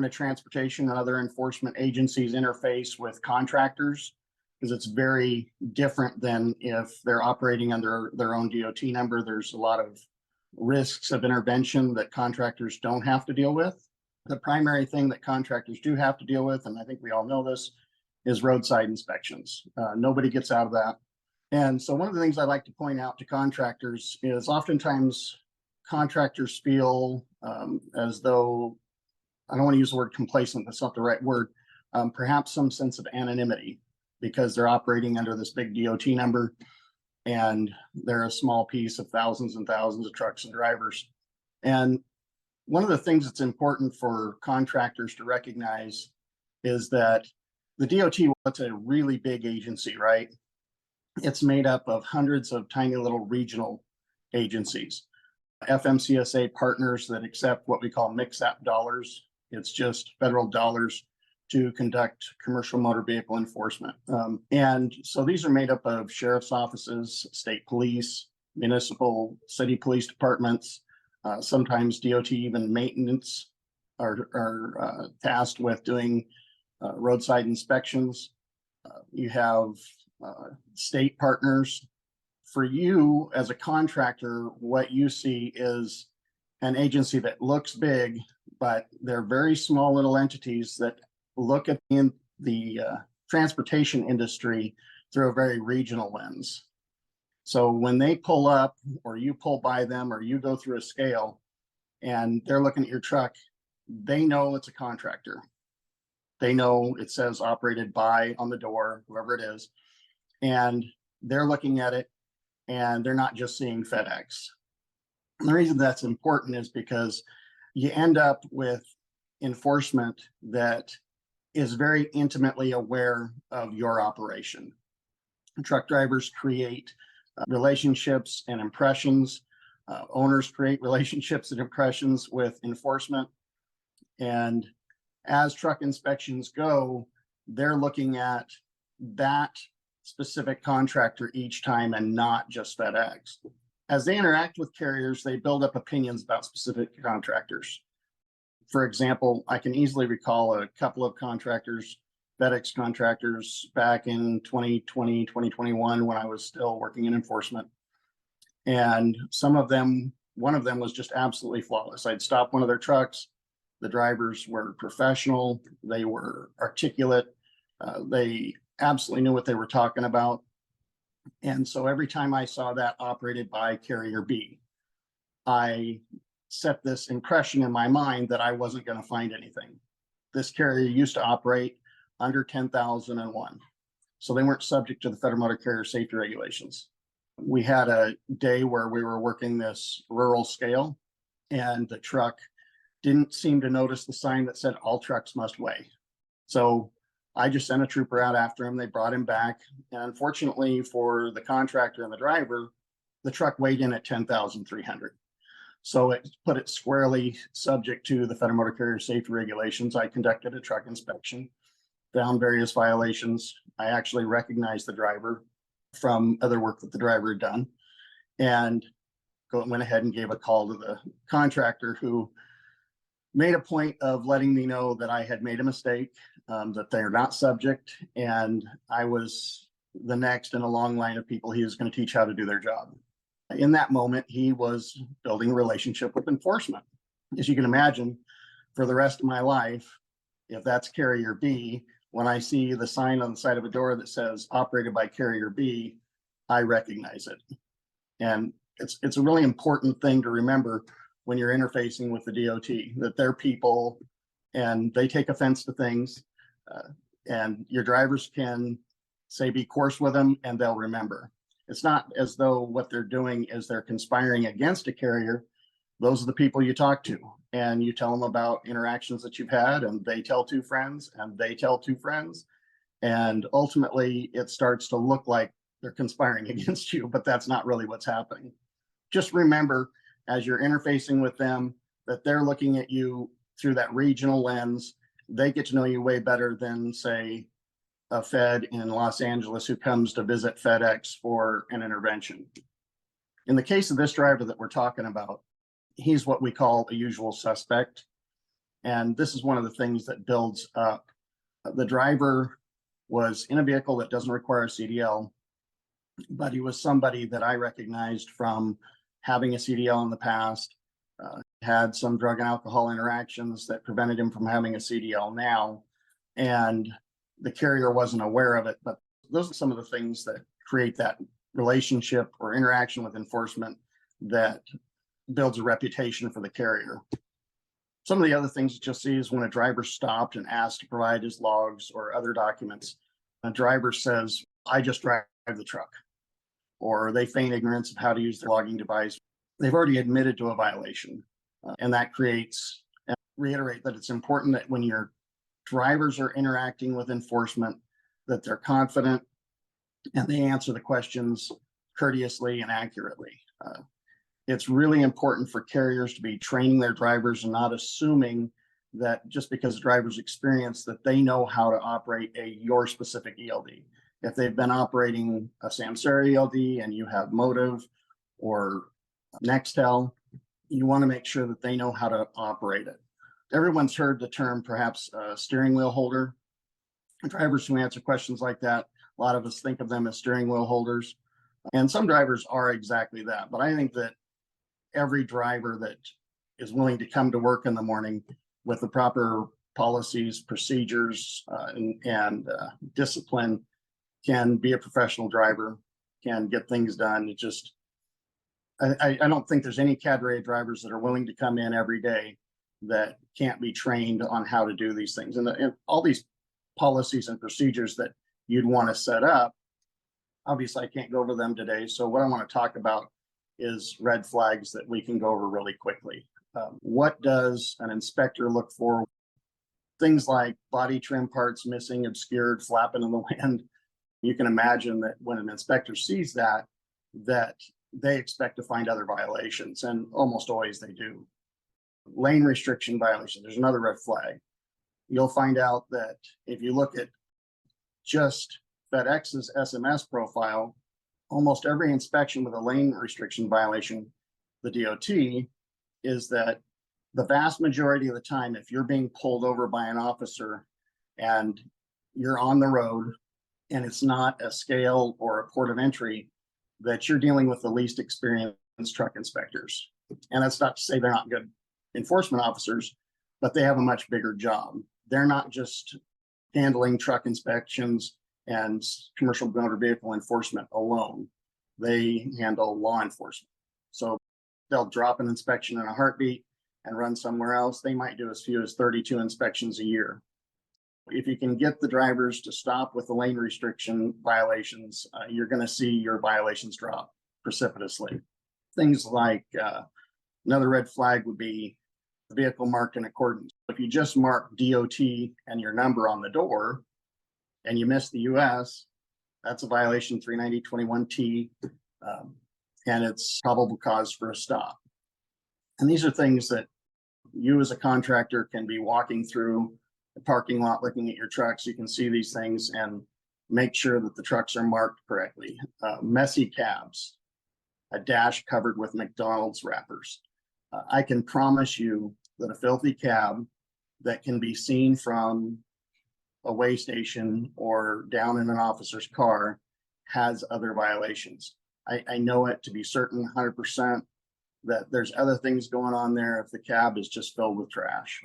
Department of Transportation and other enforcement agencies interface with contractors, because it's very different than if they're operating under their own DOT number. There's a lot of risks of intervention that contractors don't have to deal with. The primary thing that contractors do have to deal with, and I think we all know this, is roadside inspections. Nobody gets out of that. And so one of the things I like to point out to contractors is oftentimes contractors feel as though, I don't want to use the word complacent, that's not the right word, perhaps some sense of anonymity, because they're operating under this big DOT number and they're a small piece of thousands and thousands of trucks and drivers. And one of the things that's important for contractors to recognize is that the DOT, it's a really big agency, right? It's made up of hundreds of tiny little regional agencies, FMCSA partners that accept what we call mix-up dollars. It's just federal dollars to conduct commercial motor vehicle enforcement. And so these are made up of sheriff's offices, state police, municipal, city police departments, sometimes DOT even maintenance are tasked with doing roadside inspections. You have state partners. For you as a contractor, what you see is an agency that looks big, but they're very small little entities that look at the transportation industry through a very regional lens. So when they pull up, or you pull by them, or you go through a scale and they're looking at your truck, they know it's a contractor. They know it says operated by on the door, whoever it is, and they're looking at it and they're not just seeing FedEx. And the reason that's important is because you end up with enforcement that is very intimately aware of your operation. Truck drivers create relationships and impressions. Owners create relationships and impressions with enforcement. And as truck inspections go, they're looking at that specific contractor each time and not just FedEx. As they interact with carriers, they build up opinions about specific contractors. For example, I can easily recall a couple of contractors, FedEx contractors, back in 2020, 2021, when I was still working in enforcement. And some of them, one of them was just absolutely flawless. I'd stop one of their trucks. The drivers were professional. They were articulate. They absolutely knew what they were talking about. And so every time I saw that operated by carrier B, I set this impression in my mind that I wasn't going to find anything. This carrier used to operate under 10,001. So they weren't subject to the Federal Motor Carrier Safety Regulations. We had a day where we were working this rural scale, and the truck didn't seem to notice the sign that said all trucks must weigh. So I just sent a trooper out after him. They brought him back. And unfortunately for the contractor and the driver, the truck weighed in at 10,300. So it put it squarely subject to the Federal Motor Carrier Safety Regulations. I conducted a truck inspection, found various violations. I actually recognized the driver from other work that the driver had done, and went ahead and gave a call to the contractor, who made a point of letting me know that I had made a mistake, that they're not subject, and I was the next in a long line of people he was going to teach how to do their job. In that moment, he was building a relationship with enforcement. As you can imagine, for the rest of my life, if that's carrier B, when I see the sign on the side of a door that says operated by carrier B, I recognize it. And it's a really important thing to remember when you're interfacing with the DOT, that they're people and they take offense to things, and your drivers can say be coarse with them and they'll remember. It's not as though what they're doing is they're conspiring against a carrier. Those are the people you talk to, and you tell them about interactions that you've had, and they tell two friends and they tell two friends. And ultimately it starts to look like they're conspiring against you, but that's not really what's happening. Just remember, as you're interfacing with them, that they're looking at you through that regional lens. They get to know you way better than, say, a Fed in Los Angeles who comes to visit FedEx for an intervention. In the case of this driver that we're talking about, he's what we call a usual suspect. And this is one of the things that builds up. The driver was in a vehicle that doesn't require a CDL, but he was somebody that I recognized from having a CDL in the past, had some drug and alcohol interactions that prevented him from having a CDL now. And the carrier wasn't aware of it, but those are some of the things that create that relationship or interaction with enforcement that builds a reputation for the carrier. Some of the other things that you'll see is when a driver stopped and asked to provide his logs or other documents, a driver says, "I just drive the truck," or they feign ignorance of how to use the logging device. They've already admitted to a violation. And that creates, and reiterate that it's important that when your drivers are interacting with enforcement, that they're confident and they answer the questions courteously and accurately. It's really important for carriers to be training their drivers and not assuming that just because the driver's experienced that they know how to operate your specific ELD. If they've been operating a Samsara ELD and you have Motive or Nextel, you want to make sure that they know how to operate it. Everyone's heard the term perhaps steering wheel holder. Drivers who answer questions like that, a lot of us think of them as steering wheel holders. And some drivers are exactly that. But I think that every driver that is willing to come to work in the morning with the proper policies, procedures, and discipline can be a professional driver, can get things done. It just, I don't think there's any cadre of drivers that are willing to come in every day that can't be trained on how to do these things. And all these policies and procedures that you'd want to set up, obviously I can't go over them today. So what I want to talk about is red flags that we can go over really quickly. What does an inspector look for? Things like body trim parts missing, obscured, flapping in the wind. You can imagine that when an inspector sees that they expect to find other violations, and almost always they do. Lane restriction violation, there's another red flag. You'll find out that if you look at just FedEx's SMS profile, almost every inspection with a lane restriction violation, the DOT, is that the vast majority of the time, if you're being pulled over by an officer and you're on the road and it's not a scale or a port of entry, that you're dealing with the least experienced truck inspectors. And that's not to say they're not good enforcement officers, but they have a much bigger job. They're not just handling truck inspections and commercial motor vehicle enforcement alone. They handle law enforcement. So they'll drop an inspection in a heartbeat and run somewhere else. They might do as few as 32 inspections a year. If you can get the drivers to stop with the lane restriction violations, you're going to see your violations drop precipitously. Things like another red flag would be the vehicle marked in accordance. If you just mark DOT and your number on the door and you miss the US, that's a violation 390.21T, and it's probable cause for a stop. And these are things that you as a contractor can be walking through the parking lot looking at your trucks. You can see these things and make sure that the trucks are marked correctly. Messy cabs, a dash covered with McDonald's wrappers. I can promise you that a filthy cab that can be seen from a weigh station or down in an officer's car has other violations. I know it to be certain 100% that there's other things going on there if the cab is just filled with trash.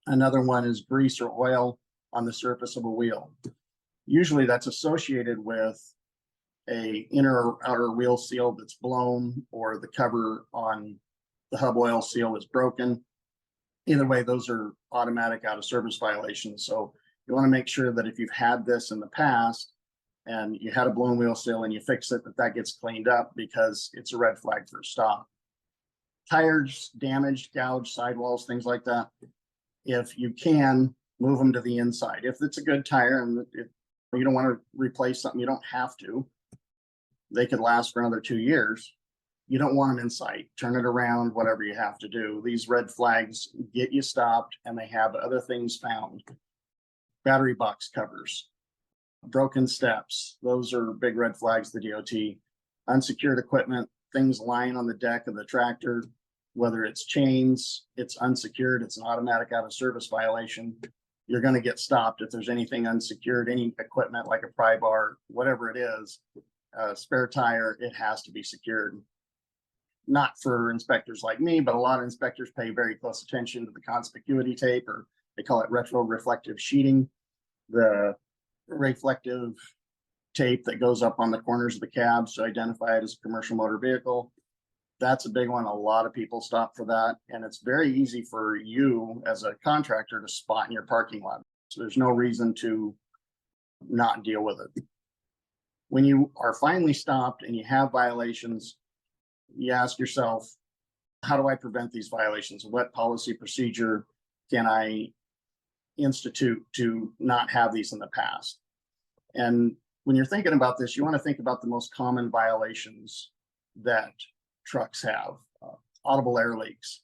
Another one is grease or oil on the surface of a wheel. Usually that's associated with a inner or outer wheel seal that's blown, or the cover on the hub oil seal is broken. Either way, those are automatic out of service violations. So you want to make sure that if you've had this in the past and you had a blown wheel seal and you fix it, that gets cleaned up, because it's a red flag for a stop. Tires damaged, gouged, sidewalls, things like that. If you can, move them to the inside. If it's a good tire and if you don't want to replace something, you don't have to. They could last for another 2 years. You don't want them in sight. Turn it around, whatever you have to do. These red flags get you stopped, and they have other things found. Battery box covers, broken steps. Those are big red flags to the DOT. Unsecured equipment, things lying on the deck of the tractor. whether it's chains, it's unsecured, it's an automatic out of service violation, you're going to get stopped if there's anything unsecured, any equipment like a pry bar, whatever it is, spare tire, it has to be secured. Not for inspectors like me, but a lot of inspectors pay very close attention to the conspicuity tape, or they call it retroreflective sheeting, the reflective tape that goes up on the corners of the cabs to identify it as a commercial motor vehicle. That's a big one. A lot of people stop for that. And it's very easy for you as a contractor to spot in your parking lot. So there's no reason to not deal with it. When you are finally stopped and you have violations, you ask yourself, how do I prevent these violations? What policy procedure can I institute to not have these in the past? And when you're thinking about this, you want to think about the most common violations that trucks have. Audible air leaks.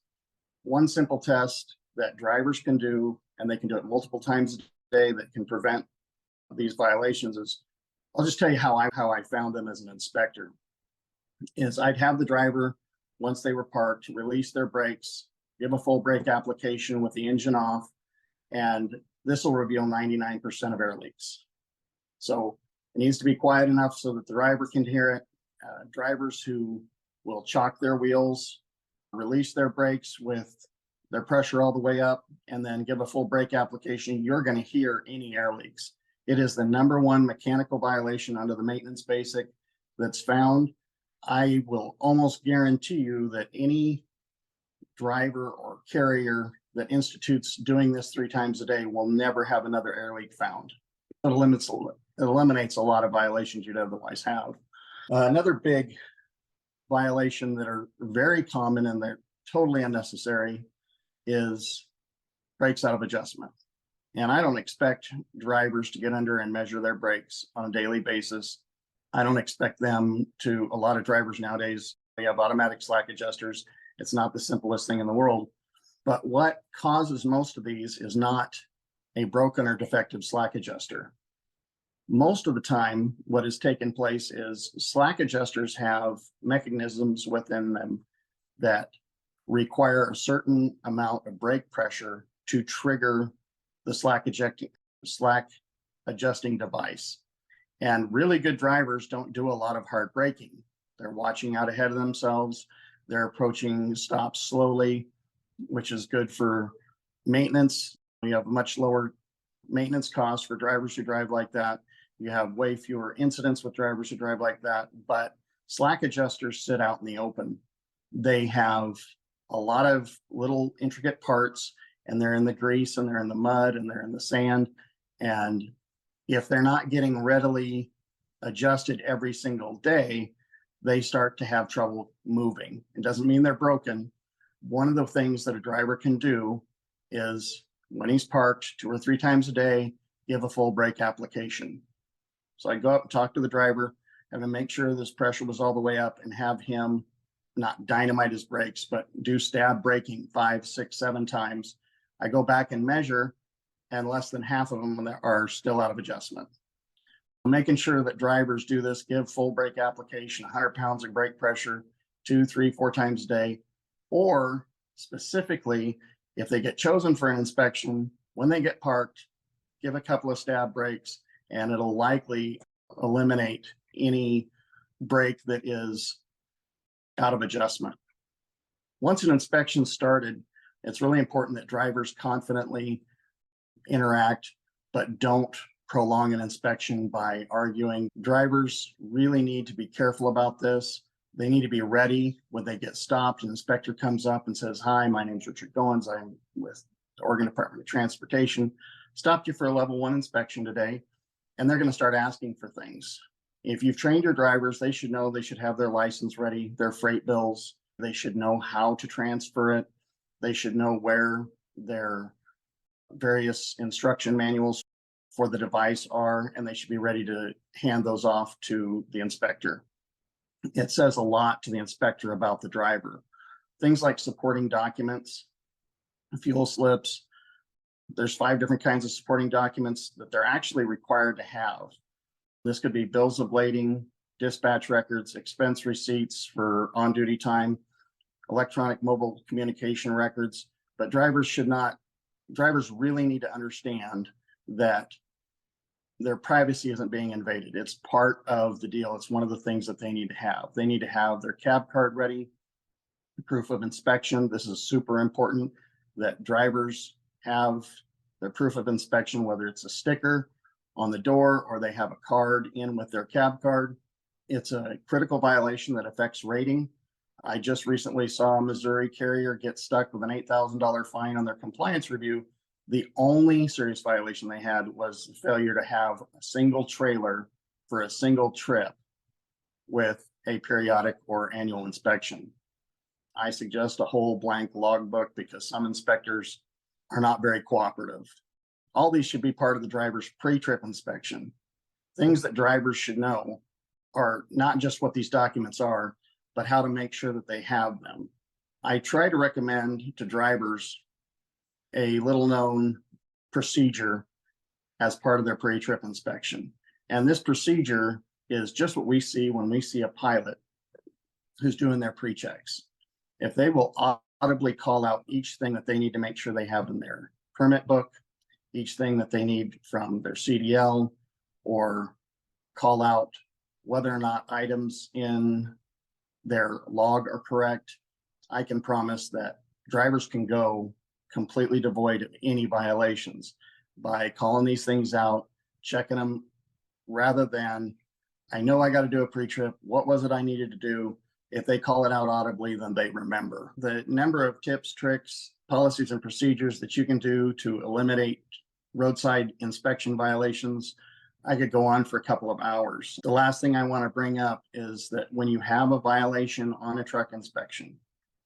One simple test that drivers can do, and they can do it multiple times a day, that can prevent these violations is, I'll just tell you how I found them as an inspector. Is I'd have the driver, once they were parked, release their brakes, give a full brake application with the engine off, and this will reveal 99% of air leaks. So it needs to be quiet enough so that the driver can hear it. Drivers who will chock their wheels, release their brakes with their pressure all the way up, and then give a full brake application, you're going to hear any air leaks. It is the #1 mechanical violation under the maintenance basic that's found. I will almost guarantee you that any driver or carrier that institutes doing this 3 times a day will never have another air leak found. It eliminates a lot of violations you'd otherwise have. Another big violation that are very common and they're totally unnecessary is brakes out of adjustment. And I don't expect drivers to get under and measure their brakes on a daily basis. I don't expect them to. A lot of drivers nowadays, they have automatic slack adjusters. It's not the simplest thing in the world. But what causes most of these is not a broken or defective slack adjuster. Most of the time, what has taken place is slack adjusters have mechanisms within them that require a certain amount of brake pressure to trigger the slack adjusting device. And really good drivers don't do a lot of hard braking. They're watching out ahead of themselves. They're approaching stops slowly, which is good for maintenance. You have much lower maintenance costs for drivers who drive like that. You have way fewer incidents with drivers who drive like that. But slack adjusters sit out in the open. They have a lot of little intricate parts, and they're in the grease, and they're in the mud, and they're in the sand. And if they're not getting readily adjusted every single day, they start to have trouble moving. It doesn't mean they're broken. One of the things that a driver can do is, when he's parked 2 or 3 times a day, give a full brake application. So I go up and talk to the driver, and then make sure this pressure was all the way up, and have him not dynamite his brakes, but do stab braking 5, 6, 7 times. I go back and measure, and less than half of them are still out of adjustment. Making sure that drivers do this, give full brake application, 100 pounds of brake pressure, 2, 3, 4 times a day, or specifically, if they get chosen for an inspection, when they get parked, give a couple of stab brakes, and it'll likely eliminate any brake that is out of adjustment. Once an inspection started, it's really important that drivers confidently interact, but don't prolong an inspection by arguing. Drivers really need to be careful about this. They need to be ready when they get stopped. An inspector comes up and says, "Hi, my name's Richard Goins. I'm with the Oregon Department of Transportation. Stopped you for a level 1 inspection today." And they're going to start asking for things. If you've trained your drivers, they should know they should have their license ready, their freight bills. They should know how to transfer it. They should know where their various instruction manuals for the device are, and they should be ready to hand those off to the inspector. It says a lot to the inspector about the driver. Things like supporting documents, fuel slips. There's 5 different kinds of supporting documents that they're actually required to have. This could be bills of lading, dispatch records, expense receipts for on-duty time, electronic mobile communication records, but drivers really need to understand that their privacy isn't being invaded. It's part of the deal. It's one of the things that they need to have. They need to have their cab card ready, proof of inspection. This is super important that drivers have their proof of inspection, whether it's a sticker on the door or they have a card in with their cab card. It's a critical violation that affects rating. I just recently saw a Missouri carrier get stuck with an $8,000 fine on their compliance review. The only serious violation they had was failure to have a single trailer for a single trip with a periodic or annual inspection. I suggest a whole blank logbook because some inspectors are not very cooperative. All these should be part of the driver's pre-trip inspection. Things that drivers should know are not just what these documents are, but how to make sure that they have them. I try to recommend to drivers a little known procedure as part of their pre-trip inspection. And this procedure is just what we see when we see a pilot who's doing their pre-checks. If they will audibly call out each thing that they need to make sure they have in their permit book, each thing that they need from their CDL, or call out whether or not items in their log are correct, I can promise that drivers can go completely devoid of any violations by calling these things out, checking them, rather than, I know I got to do a pre-trip. What was it I needed to do? If they call it out audibly, then they remember. The number of tips, tricks, policies, and procedures that you can do to eliminate roadside inspection violations, I could go on for a couple of hours. The last thing I want to bring up is that when you have a violation on a truck inspection,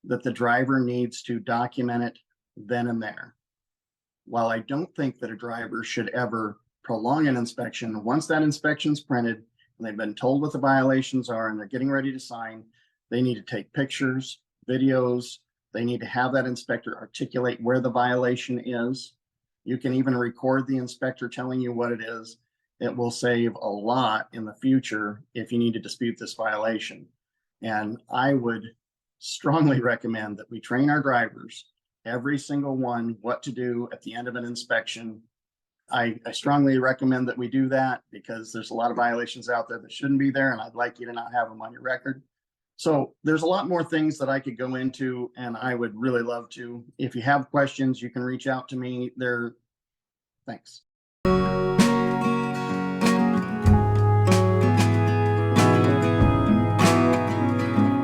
that the driver needs to document it then and there. While I don't think that a driver should ever prolong an inspection, once that inspection's printed and they've been told what the violations are and they're getting ready to sign, they need to take pictures, videos. They need to have that inspector articulate where the violation is. You can even record the inspector telling you what it is. It will save a lot in the future if you need to dispute this violation. And I would strongly recommend that we train our drivers, every single one, what to do at the end of an inspection. I strongly recommend that we do that because there's a lot of violations out there that shouldn't be there, and I'd like you to not have them on your record. So there's a lot more things that I could go into, and I would really love to. If you have questions, you can reach out to me there. Thanks.